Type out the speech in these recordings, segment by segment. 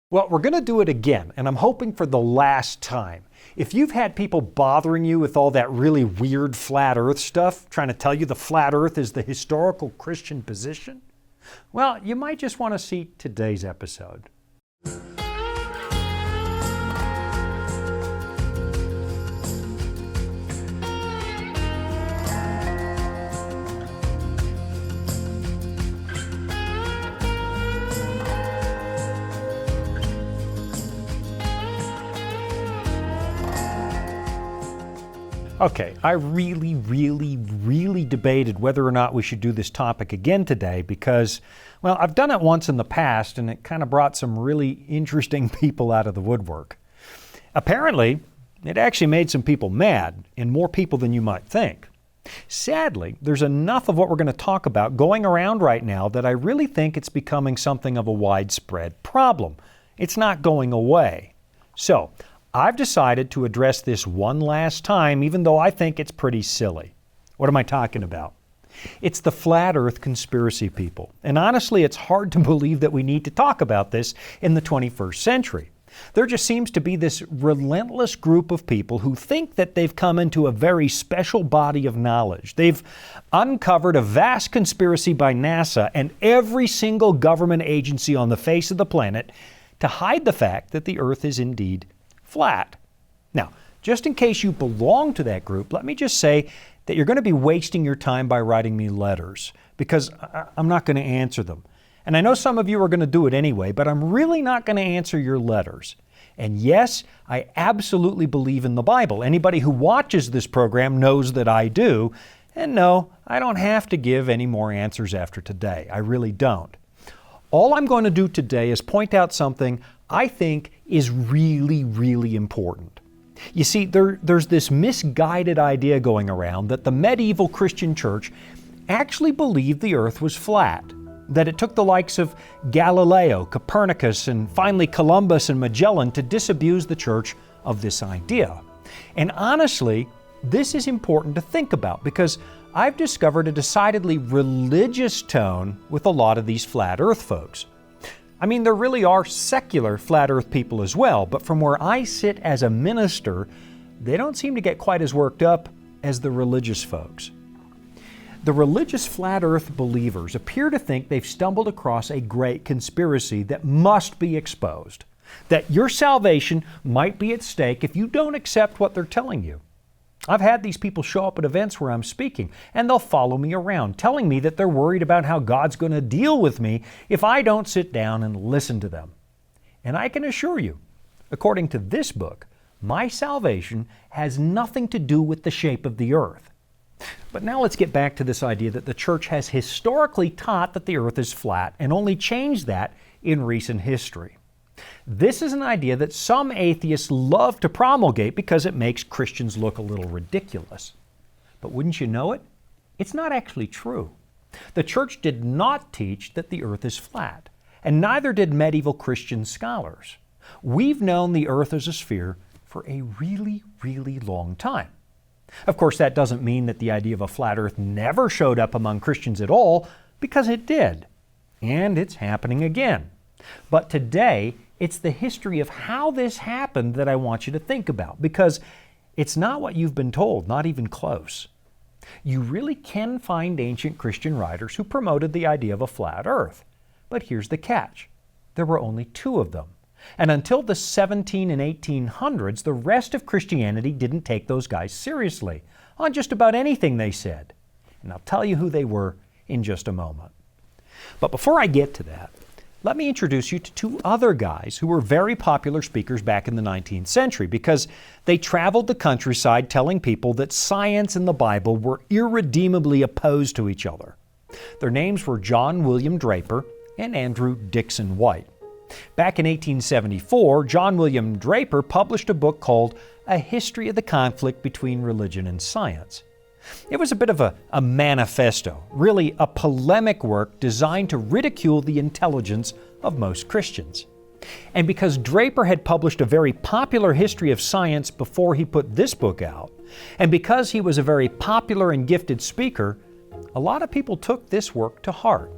Well, we're going to do it again, and I'm hoping for the last time. If you've had people bothering you with all that really weird flat earth stuff, trying to tell you the flat earth is the historical Christian position, well, you might just want to see today's episode. Okay, I really debated whether or not we should do this topic again today because, well, I've done it once in the past and it kind of brought some really interesting people out of the woodwork. Apparently, it actually made some people mad, and more people than you might think. Sadly, there's enough of what we're going to talk about going around right now that I really think it's becoming something of a widespread problem. It's not going away. So, I've decided to address this one last time, even though I think it's pretty silly. What am I talking about? It's the flat earth conspiracy people. And honestly, it's hard to believe that we need to talk about this in the 21st century. There just seems to be this relentless group of people who think that they've come into a very special body of knowledge. They've uncovered a vast conspiracy by NASA and every single government agency on the face of the planet to hide the fact that the earth is indeed flat. Now, just in case you belong to that group, let me just say that you're going to be wasting your time by writing me letters because I'm not going to answer them. And I know some of you are going to do it anyway, but I'm really not going to answer your letters. And yes, I absolutely believe in the Bible. Anybody who watches this program knows that I do. And no, I don't have to give any more answers after today. I really don't. All I'm going to do today is point out something I think is really important. You see, there's this misguided idea going around that the medieval Christian church actually believed the earth was flat, that it took the likes of Galileo, Copernicus, and finally Columbus and Magellan to disabuse the church of this idea. And honestly, this is important to think about because I've discovered a decidedly religious tone with a lot of these flat earth folks. I mean, there really are secular flat earth people as well, but from where I sit as a minister, they don't seem to get quite as worked up as the religious folks. The religious flat earth believers appear to think they've stumbled across a great conspiracy that must be exposed, that your salvation might be at stake if you don't accept what they're telling you. I've had these people show up at events where I'm speaking, and they'll follow me around, telling me that they're worried about how God's going to deal with me if I don't sit down and listen to them. And I can assure you, according to this book, my salvation has nothing to do with the shape of the earth. But now let's get back to this idea that the church has historically taught that the earth is flat and only changed that in recent history. This is an idea that some atheists love to promulgate because it makes Christians look a little ridiculous. But wouldn't you know it? It's not actually true. The church did not teach that the earth is flat, and neither did medieval Christian scholars. We've known the earth as a sphere for a really long time. Of course, that doesn't mean that the idea of a flat earth never showed up among Christians at all, because it did. And it's happening again. But today, it's the history of how this happened that I want you to think about, because it's not what you've been told, not even close. You really can find ancient Christian writers who promoted the idea of a flat earth. But here's the catch. There were only two of them. And until the 17 and 1800s, the rest of Christianity didn't take those guys seriously on just about anything they said. And I'll tell you who they were in just a moment. But before I get to that, let me introduce you to two other guys who were very popular speakers back in the 19th century because they traveled the countryside telling people that science and the Bible were irredeemably opposed to each other. Their names were John William Draper and Andrew Dickson White. Back in 1874, John William Draper published a book called A History of the Conflict Between Religion and Science. It was a bit of a manifesto, really a polemic work designed to ridicule the intelligence of most Christians. And because Draper had published a very popular history of science before he put this book out, and because he was a very popular and gifted speaker, a lot of people took this work to heart.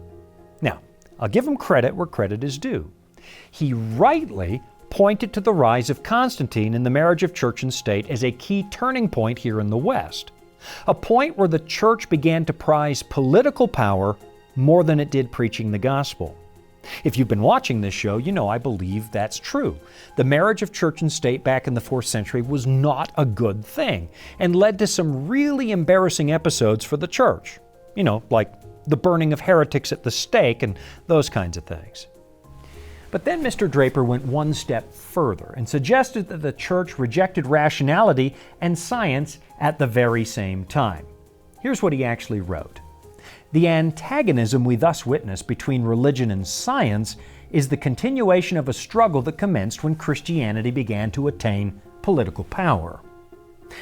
Now, I'll give him credit where credit is due. He rightly pointed to the rise of Constantine and the marriage of church and state as a key turning point here in the West, a point where the church began to prize political power more than it did preaching the gospel. If you've been watching this show, you know I believe that's true. The marriage of church and state back in the 4th century was not a good thing and led to some really embarrassing episodes for the church. You know, like the burning of heretics at the stake and those kinds of things. But then Mr. Draper went one step further and suggested that the church rejected rationality and science at the very same time. Here's what he actually wrote. The antagonism we thus witness between religion and science is the continuation of a struggle that commenced when Christianity began to attain political power.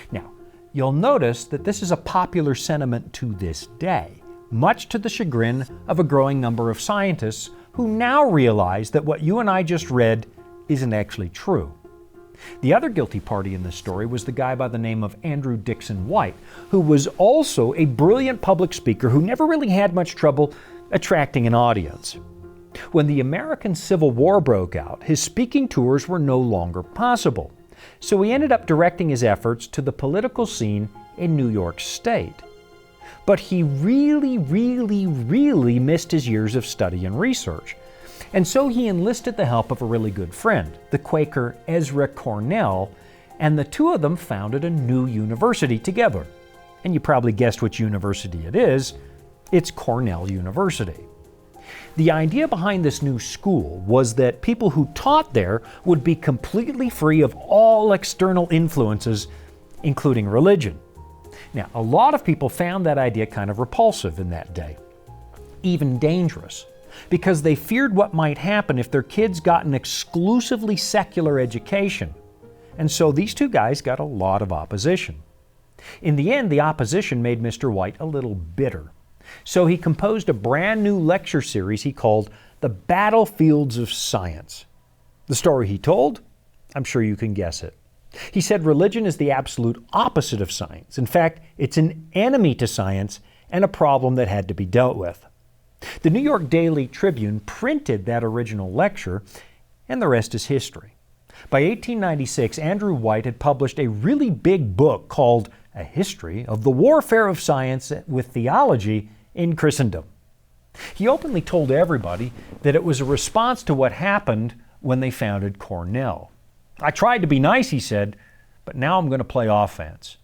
Now, you'll notice that this is a popular sentiment to this day, much to the chagrin of a growing number of scientists who now realize that what you and I just read isn't actually true. The other guilty party in this story was the guy by the name of Andrew Dixon White, who was also a brilliant public speaker who never really had much trouble attracting an audience. When the American Civil War broke out, his speaking tours were no longer possible, so he ended up directing his efforts to the political scene in New York State. But he really missed his years of study and research. And so he enlisted the help of a really good friend, the Quaker Ezra Cornell, and the two of them founded a new university together. And you probably guessed which university it is. It's Cornell University. The idea behind this new school was that people who taught there would be completely free of all external influences, including religion. Now, a lot of people found that idea kind of repulsive in that day, even dangerous, because they feared what might happen if their kids got an exclusively secular education. And so these two guys got a lot of opposition. In the end, the opposition made Mr. White a little bitter. So he composed a brand new lecture series he called The Battlefields of Science. The story he told? I'm sure you can guess it. He said religion is the absolute opposite of science. In fact, it's an enemy to science and a problem that had to be dealt with. The New York Daily Tribune printed that original lecture, and the rest is history. By 1896, Andrew White had published a really big book called A History of the Warfare of Science with Theology in Christendom. He openly told everybody that it was a response to what happened when they founded Cornell. I tried to be nice, he said, but now I'm going to play offense.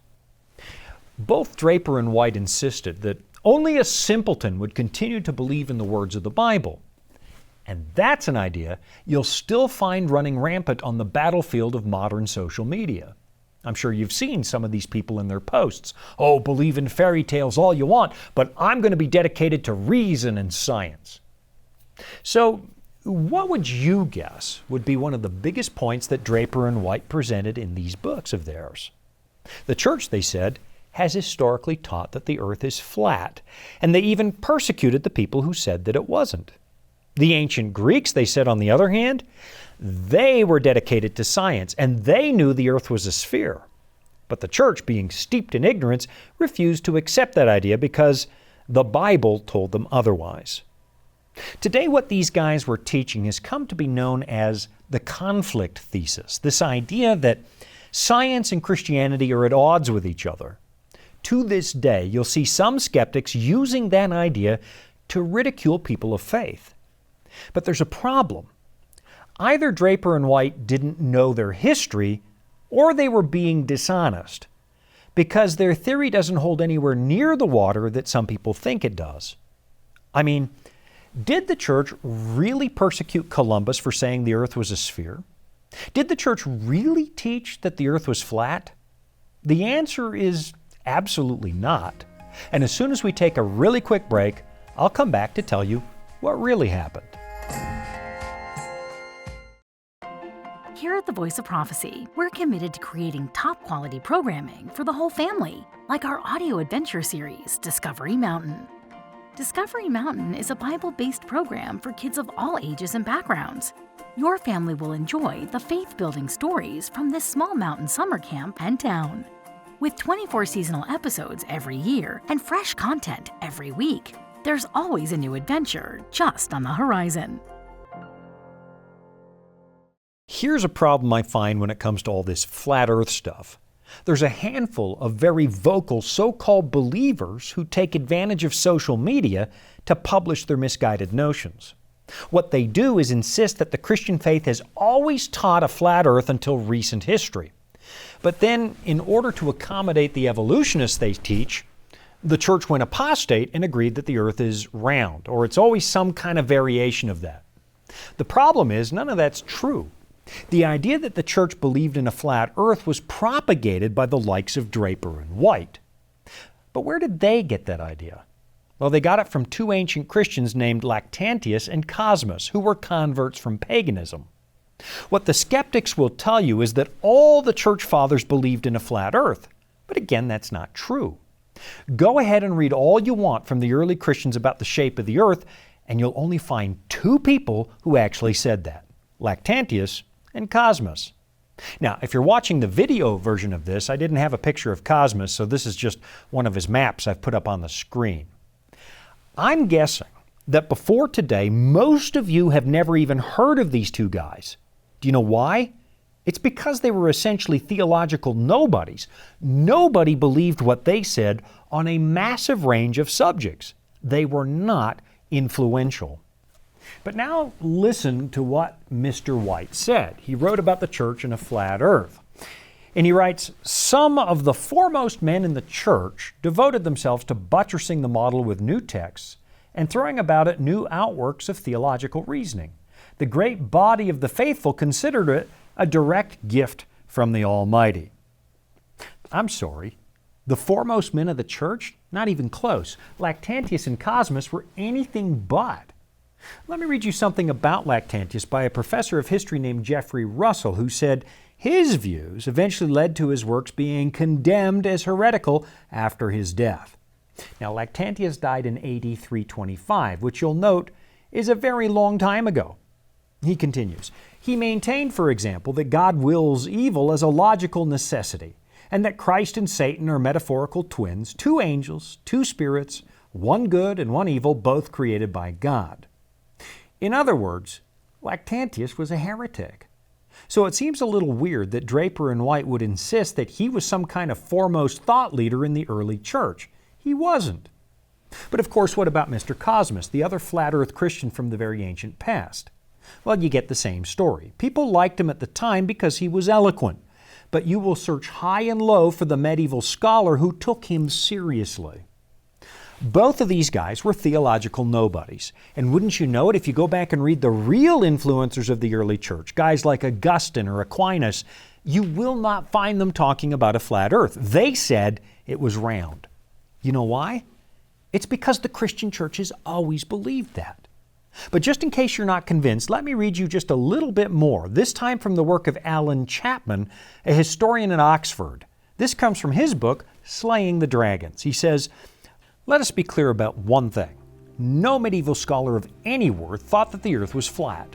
Both Draper and White insisted that only a simpleton would continue to believe in the words of the Bible. And that's an idea you'll still find running rampant on the battlefield of modern social media. I'm sure you've seen some of these people in their posts. Oh, believe in fairy tales all you want, but I'm going to be dedicated to reason and science. So, what would you guess would be one of the biggest points that Draper and White presented in these books of theirs? The church, they said, has historically taught that the earth is flat, and they even persecuted the people who said that it wasn't. The ancient Greeks, they said, on the other hand, they were dedicated to science, and they knew the earth was a sphere. But the church, being steeped in ignorance, refused to accept that idea because the Bible told them otherwise. Today, what these guys were teaching has come to be known as the conflict thesis, this idea that science and Christianity are at odds with each other. To this day, you'll see some skeptics using that idea to ridicule people of faith. But there's a problem. Either Draper and White didn't know their history, or they were being dishonest, because their theory doesn't hold anywhere near the water that some people think it does. I mean, did the church really persecute Columbus for saying the earth was a sphere? Did the church really teach that the earth was flat? The answer is absolutely not. And as soon as we take a really quick break, I'll come back to tell you what really happened. Here at the Voice of Prophecy, we're committed to creating top-quality programming for the whole family, like our audio adventure series, Discovery Mountain. Discovery Mountain is a Bible-based program for kids of all ages and backgrounds. Your family will enjoy the faith-building stories from this small mountain summer camp and town. With 24 seasonal episodes every year and fresh content every week, there's always a new adventure just on the horizon. Here's a problem I find when it comes to all this flat earth stuff. There's a handful of very vocal so-called believers who take advantage of social media to publish their misguided notions. What they do is insist that the Christian faith has always taught a flat earth until recent history. But then, in order to accommodate the evolutionists they teach, the church went apostate and agreed that the earth is round, or it's always some kind of variation of that. The problem is, none of that's true. The idea that the church believed in a flat earth was propagated by the likes of Draper and White. But where did they get that idea? Well, they got it from two ancient Christians named Lactantius and Cosmas, who were converts from paganism. What the skeptics will tell you is that all the church fathers believed in a flat earth. But again, that's not true. Go ahead and read all you want from the early Christians about the shape of the earth, and you'll only find two people who actually said that: Lactantius and Cosmas. Now, if you're watching the video version of this, I didn't have a picture of Cosmas, so this is just one of his maps I've put up on the screen. I'm guessing that before today, most of you have never even heard of these two guys. Do you know why? It's because they were essentially theological nobodies. Nobody believed what they said on a massive range of subjects. They were not influential. But now listen to what Mr. White said. He wrote about the church and a flat earth. And he writes, "Some of the foremost men in the church devoted themselves to buttressing the model with new texts and throwing about it new outworks of theological reasoning. The great body of the faithful considered it a direct gift from the Almighty." I'm sorry, the foremost men of the church? Not even close. Lactantius and Cosmas were anything but. Let me read you something about Lactantius by a professor of history named Jeffrey Russell, who said his views eventually led to his works being condemned as heretical after his death. Now, Lactantius died in AD 325, which you'll note is a very long time ago. He continues, "He maintained, for example, that God wills evil as a logical necessity, and that Christ and Satan are metaphorical twins, two angels, two spirits, one good and one evil, both created by God." In other words, Lactantius was a heretic. So it seems a little weird that Draper and White would insist that he was some kind of foremost thought leader in the early church. He wasn't. But of course, what about Mr. Cosmas, the other flat earth Christian from the very ancient past? Well, you get the same story. People liked him at the time because he was eloquent, but you will search high and low for the medieval scholar who took him seriously. Both of these guys were theological nobodies. And wouldn't you know it, if you go back and read the real influencers of the early church, guys like Augustine or Aquinas, you will not find them talking about a flat earth. They said it was round. You know why? It's because the Christian church has always believed that. But just in case you're not convinced, let me read you just a little bit more, this time from the work of Alan Chapman, a historian at Oxford. This comes from his book, Slaying the Dragons. He says, "Let us be clear about one thing. No medieval scholar of any worth thought that the earth was flat.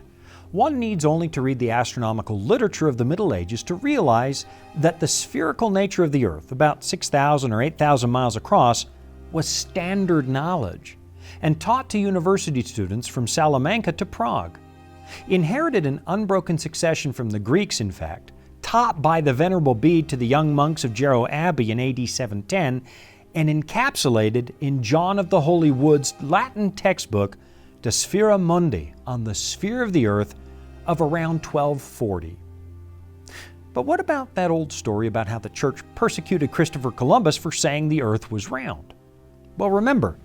One needs only to read the astronomical literature of the Middle Ages to realize that the spherical nature of the earth, about 6,000 or 8,000 miles across, was standard knowledge and taught to university students from Salamanca to Prague. Inherited in unbroken succession from the Greeks, in fact, taught by the Venerable Bede to the young monks of Jarrow Abbey in AD 710, and encapsulated in John of the Holy Wood's Latin textbook, De Sphera Mundi, on the sphere of the earth, of around 1240. But what about that old story about how the church persecuted Christopher Columbus for saying the earth was round? Well, remember,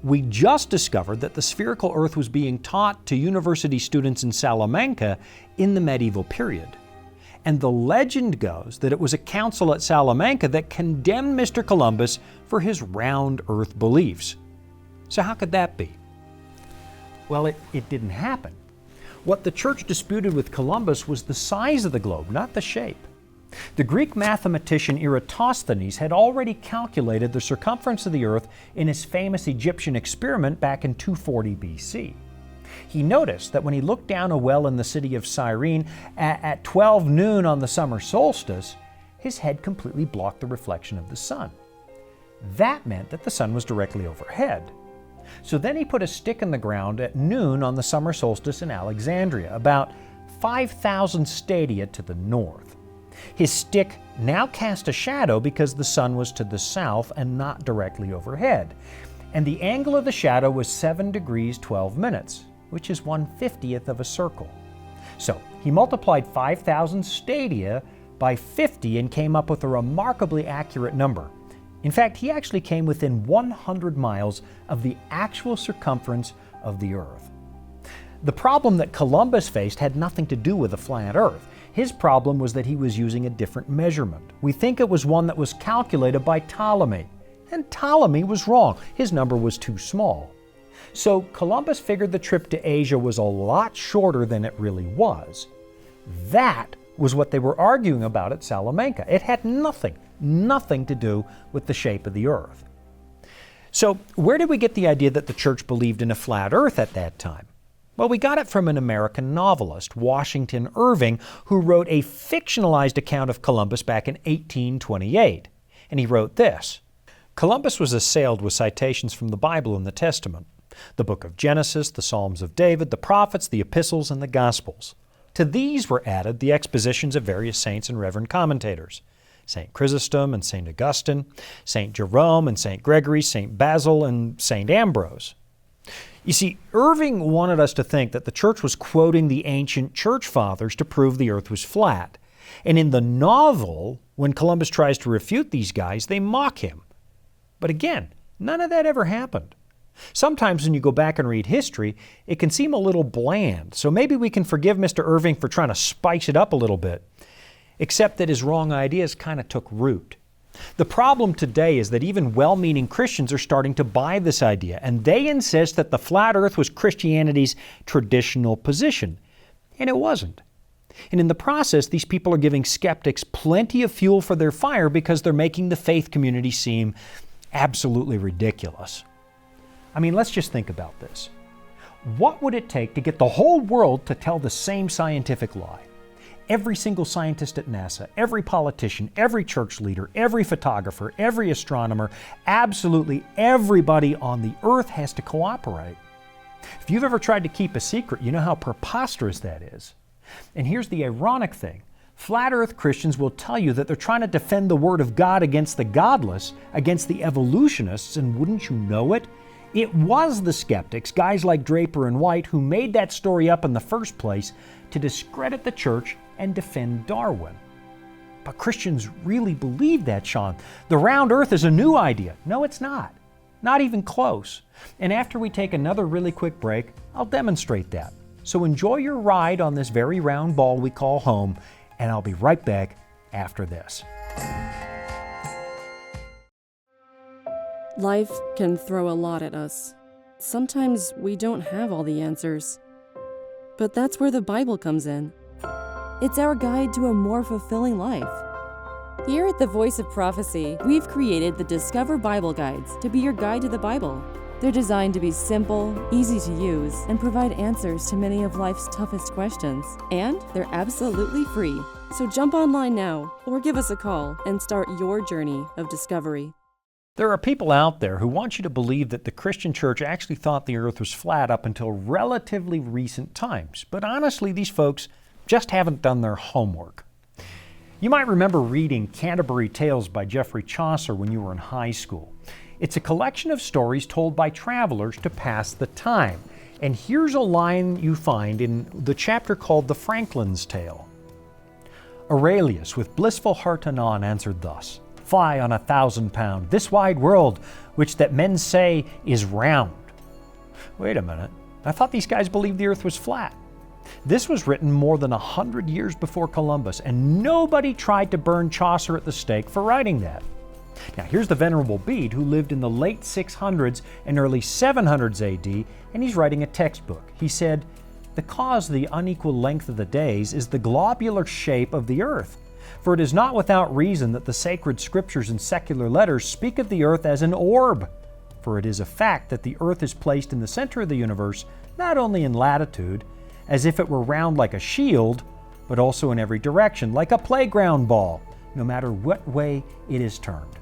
we just discovered that the spherical earth was being taught to university students in Salamanca in the medieval period. And the legend goes that it was a council at Salamanca that condemned Mr. Columbus for his round earth beliefs. So how could that be? Well, it didn't happen. What the church disputed with Columbus was the size of the globe, not the shape. The Greek mathematician Eratosthenes had already calculated the circumference of the earth in his famous Egyptian experiment back in 240 BC. He noticed that when he looked down a well in the city of Cyrene at 12 noon on the summer solstice, his head completely blocked the reflection of the sun. That meant that the sun was directly overhead. So then he put a stick in the ground at noon on the summer solstice in Alexandria, about 5,000 stadia to the north. His stick now cast a shadow because the sun was to the south and not directly overhead, and the angle of the shadow was 7 degrees 12 minutes, which is 1/50th of a circle. So he multiplied 5,000 stadia by 50 and came up with a remarkably accurate number. In fact, he actually came within 100 miles of the actual circumference of the Earth. The problem that Columbus faced had nothing to do with a flat Earth. His problem was that he was using a different measurement. We think it was one that was calculated by Ptolemy, and Ptolemy was wrong. His number was too small. So Columbus figured the trip to Asia was a lot shorter than it really was. That was what they were arguing about at Salamanca. It had nothing to do with the shape of the Earth. So where did we get the idea that the church believed in a flat Earth at that time? Well, we got it from an American novelist, Washington Irving, who wrote a fictionalized account of Columbus back in 1828. And he wrote this: Columbus was assailed with citations from the Bible and the Testament, the book of Genesis, the Psalms of David, the prophets, the epistles, and the Gospels. To these were added the expositions of various saints and reverend commentators, St. Chrysostom and St. Augustine, St. Jerome and St. Gregory, St. Basil and St. Ambrose. You see, Irving wanted us to think that the church was quoting the ancient church fathers to prove the earth was flat. And in the novel, when Columbus tries to refute these guys, they mock him. But again, none of that ever happened. Sometimes when you go back and read history, it can seem a little bland, so maybe we can forgive Mr. Irving for trying to spice it up a little bit, except that his wrong ideas kind of took root. The problem today is that even well-meaning Christians are starting to buy this idea, and they insist that the flat earth was Christianity's traditional position, and it wasn't. And in the process, these people are giving skeptics plenty of fuel for their fire because they're making the faith community seem absolutely ridiculous. I mean, let's just think about this. What would it take to get the whole world to tell the same scientific lie? Every single scientist at NASA, every politician, every church leader, every photographer, every astronomer, absolutely everybody on the earth has to cooperate. If you've ever tried to keep a secret, you know how preposterous that is. And here's the ironic thing. Flat Earth Christians will tell you that they're trying to defend the Word of God against the godless, against the evolutionists, and wouldn't you know it? It was the skeptics, guys like Draper and White, who made that story up in the first place to discredit the church and defend Darwin. But Christians really believe that, Shawn. The round earth is a new idea. No, it's not. Not even close. And after we take another really quick break, I'll demonstrate that. So enjoy your ride on this very round ball we call home, and I'll be right back after this. Life can throw a lot at us. Sometimes we don't have all the answers. But that's where the Bible comes in. It's our guide to a more fulfilling life. Here at the Voice of Prophecy, we've created the Discover Bible Guides to be your guide to the Bible. They're designed to be simple, easy to use, and provide answers to many of life's toughest questions. And they're absolutely free. So jump online now, or give us a call and start your journey of discovery. There are people out there who want you to believe that the Christian church actually thought the earth was flat up until relatively recent times. But honestly, these folks just haven't done their homework. You might remember reading Canterbury Tales by Geoffrey Chaucer when you were in high school. It's a collection of stories told by travelers to pass the time. And here's a line you find in the chapter called The Franklin's Tale. Aurelius, with blissful heart anon, answered thus: Fly on 1,000 pound, this wide world, which that men say is round. Wait a minute, I thought these guys believed the earth was flat. This was written more than 100 years before Columbus, and nobody tried to burn Chaucer at the stake for writing that. Now here's the Venerable Bede, who lived in the late 600s and early 700s AD, and he's writing a textbook. He said, "The cause of the unequal length of the days is the globular shape of the earth. For it is not without reason that the sacred scriptures and secular letters speak of the earth as an orb. For it is a fact that the earth is placed in the center of the universe, not only in latitude, as if it were round like a shield, but also in every direction, like a playground ball, no matter what way it is turned."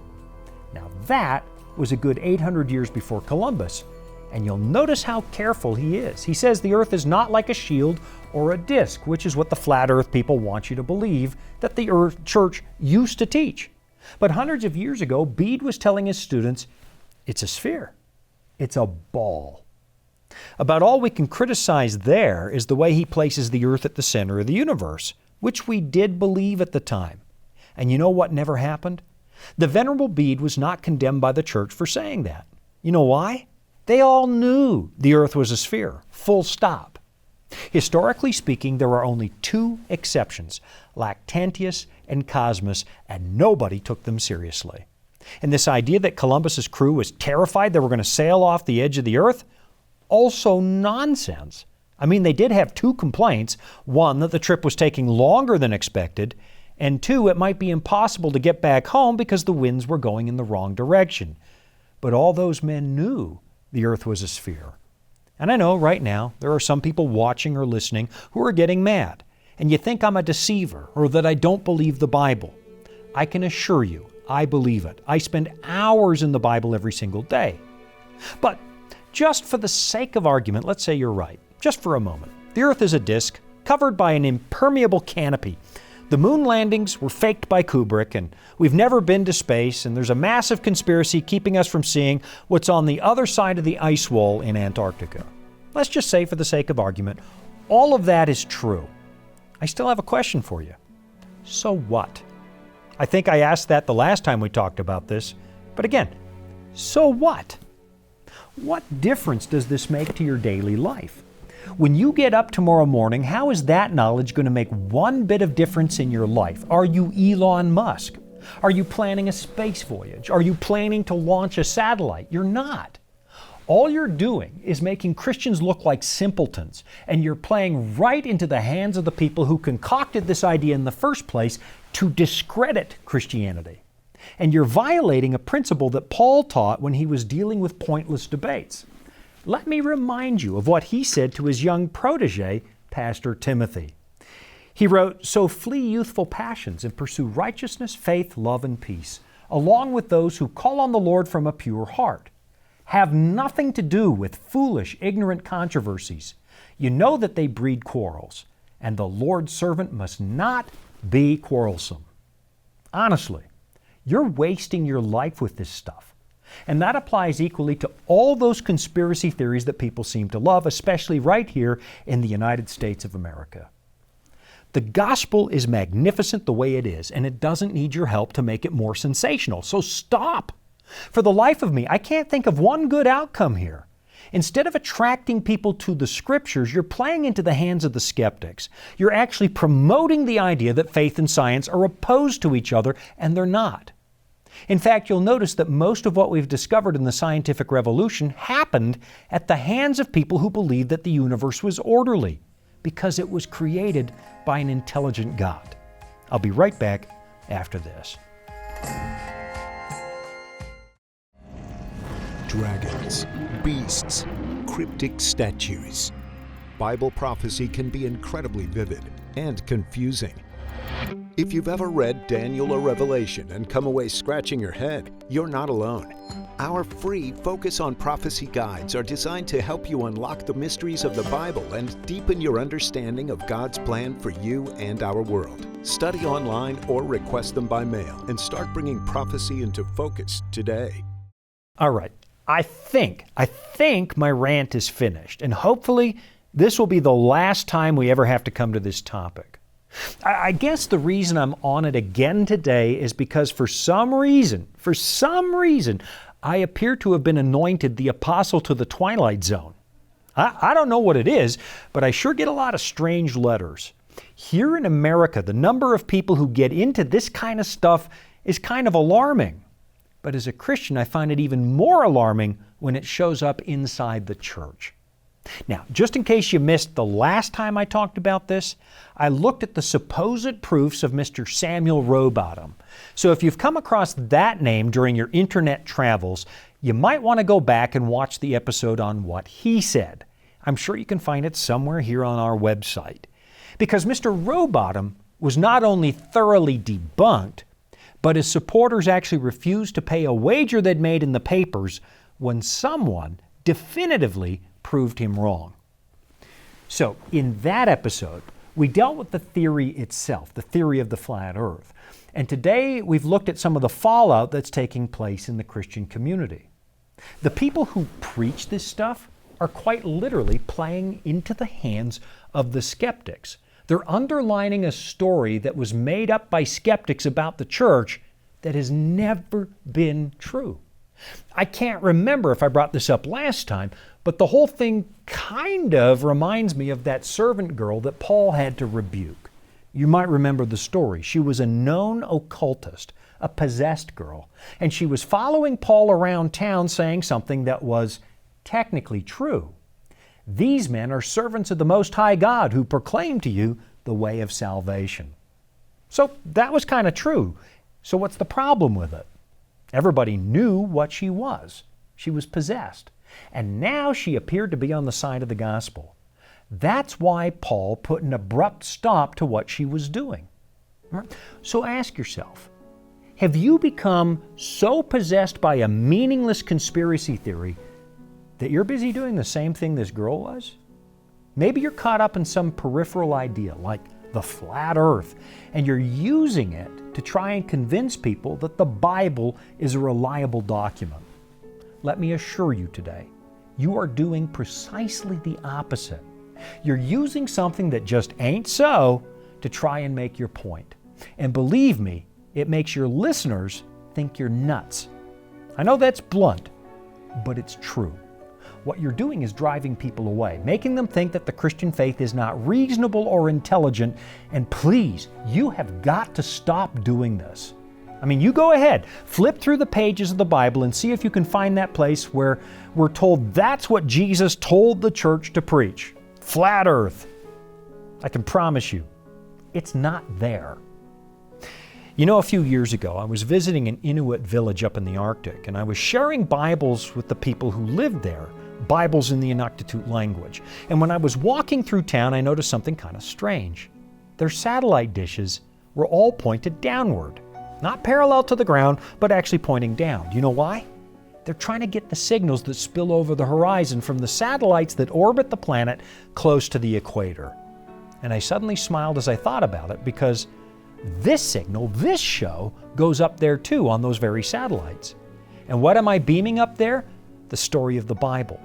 Now that was a good 800 years before Columbus. And you'll notice how careful he is. He says the earth is not like a shield or a disc, which is what the flat earth people want you to believe that the church used to teach. But hundreds of years ago, Bede was telling his students, it's a sphere. It's a ball. About all we can criticize there is the way he places the earth at the center of the universe, which we did believe at the time. And you know what never happened? The Venerable Bede was not condemned by the church for saying that. You know why? They all knew the earth was a sphere, full stop. Historically speaking, there are only two exceptions, Lactantius and Cosmas, and nobody took them seriously. And this idea that Columbus's crew was terrified they were going to sail off the edge of the earth, also nonsense. I mean, they did have two complaints. One, that the trip was taking longer than expected, and two, it might be impossible to get back home because the winds were going in the wrong direction. But all those men knew the earth was a sphere. And I know right now there are some people watching or listening who are getting mad, and you think I'm a deceiver or that I don't believe the Bible. I can assure you, I believe it. I spend hours in the Bible every single day. But just for the sake of argument, let's say you're right, just for a moment. The earth is a disk covered by an impermeable canopy. The moon landings were faked by Kubrick, and we've never been to space, and there's a massive conspiracy keeping us from seeing what's on the other side of the ice wall in Antarctica. Let's just say, for the sake of argument, all of that is true. I still have a question for you. So what? I think I asked that the last time we talked about this, but again, so what? What difference does this make to your daily life? When you get up tomorrow morning, how is that knowledge going to make one bit of difference in your life? Are you Elon Musk? Are you planning a space voyage? Are you planning to launch a satellite? You're not. All you're doing is making Christians look like simpletons, and you're playing right into the hands of the people who concocted this idea in the first place to discredit Christianity. And you're violating a principle that Paul taught when he was dealing with pointless debates. Let me remind you of what he said to his young protege, Pastor Timothy. He wrote, "So flee youthful passions and pursue righteousness, faith, love, and peace, along with those who call on the Lord from a pure heart. Have nothing to do with foolish, ignorant controversies. You know that they breed quarrels, and the Lord's servant must not be quarrelsome." Honestly, you're wasting your life with this stuff. And that applies equally to all those conspiracy theories that people seem to love, especially right here in the United States of America. The gospel is magnificent the way it is, and it doesn't need your help to make it more sensational. So stop. For the life of me, I can't think of one good outcome here. Instead of attracting people to the Scriptures, you're playing into the hands of the skeptics. You're actually promoting the idea that faith and science are opposed to each other, and they're not. In fact, you'll notice that most of what we've discovered in the scientific revolution happened at the hands of people who believed that the universe was orderly, because it was created by an intelligent God. I'll be right back after this. Dragons, beasts, cryptic statues. Bible prophecy can be incredibly vivid and confusing. If you've ever read Daniel or Revelation and come away scratching your head, you're not alone. Our free Focus on Prophecy guides are designed to help you unlock the mysteries of the Bible and deepen your understanding of God's plan for you and our world. Study online or request them by mail and start bringing prophecy into focus today. All right. I think my rant is finished, and hopefully this will be the last time we ever have to come to this topic. I guess the reason I'm on it again today is because for some reason, I appear to have been anointed the apostle to the Twilight Zone. I don't know what it is, but I sure get a lot of strange letters. Here in America, the number of people who get into this kind of stuff is kind of alarming. But as a Christian, I find it even more alarming when it shows up inside the church. Now, just in case you missed the last time I talked about this, I looked at the supposed proofs of Mr. Samuel Rowbottom. So if you've come across that name during your internet travels, you might want to go back and watch the episode on what he said. I'm sure you can find it somewhere here on our website. Because Mr. Rowbottom was not only thoroughly debunked, but his supporters actually refused to pay a wager they'd made in the papers when someone definitively proved him wrong. So, in that episode, we dealt with the theory itself, the theory of the flat earth. And today we've looked at some of the fallout that's taking place in the Christian community. The people who preach this stuff are quite literally playing into the hands of the skeptics. They're underlining a story that was made up by skeptics about the church that has never been true. I can't remember if I brought this up last time, but the whole thing kind of reminds me of that servant girl that Paul had to rebuke. You might remember the story. She was a known occultist, a possessed girl, and she was following Paul around town saying something that was technically true. These men are servants of the Most High God who proclaim to you the way of salvation. So that was kind of true. So what's the problem with it? Everybody knew what she was. She was possessed. And now she appeared to be on the side of the gospel. That's why Paul put an abrupt stop to what she was doing. So ask yourself, have you become so possessed by a meaningless conspiracy theory that you're busy doing the same thing this girl was? Maybe you're caught up in some peripheral idea like the flat earth, and you're using it to try and convince people that the Bible is a reliable document. Let me assure you today, you are doing precisely the opposite. You're using something that just ain't so to try and make your point. And believe me, it makes your listeners think you're nuts. I know that's blunt, but it's true. What you're doing is driving people away, making them think that the Christian faith is not reasonable or intelligent. And please, you have got to stop doing this. I mean, you go ahead, flip through the pages of the Bible and see if you can find that place where we're told that's what Jesus told the church to preach. Flat earth. I can promise you, it's not there. You know, a few years ago, I was visiting an Inuit village up in the Arctic, and I was sharing Bibles with the people who lived there, Bibles in the Inuktitut language. And when I was walking through town, I noticed something kind of strange. Their satellite dishes were all pointed downward, not parallel to the ground, but actually pointing down. Do you know why? They're trying to get the signals that spill over the horizon from the satellites that orbit the planet close to the equator. And I suddenly smiled as I thought about it, because this signal, this show, goes up there too on those very satellites. And what am I beaming up there? The story of the Bible,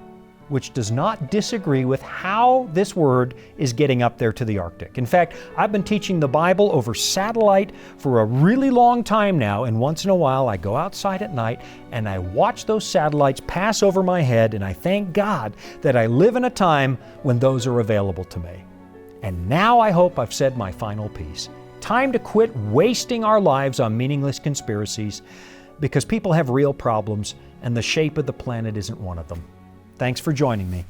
which does not disagree with how this word is getting up there to the Arctic. In fact, I've been teaching the Bible over satellite for a really long time now, and once in a while I go outside at night and I watch those satellites pass over my head, and I thank God that I live in a time when those are available to me. And now I hope I've said my final piece. Time to quit wasting our lives on meaningless conspiracies, because people have real problems and the shape of the planet isn't one of them. Thanks for joining me.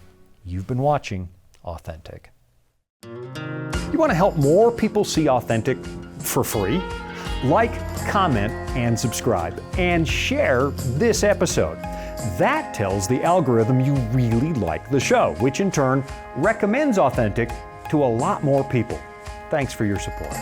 You've been watching Authentic. You want to help more people see Authentic for free? Like, comment, and subscribe, and share this episode. That tells the algorithm you really like the show, which in turn recommends Authentic to a lot more people. Thanks for your support.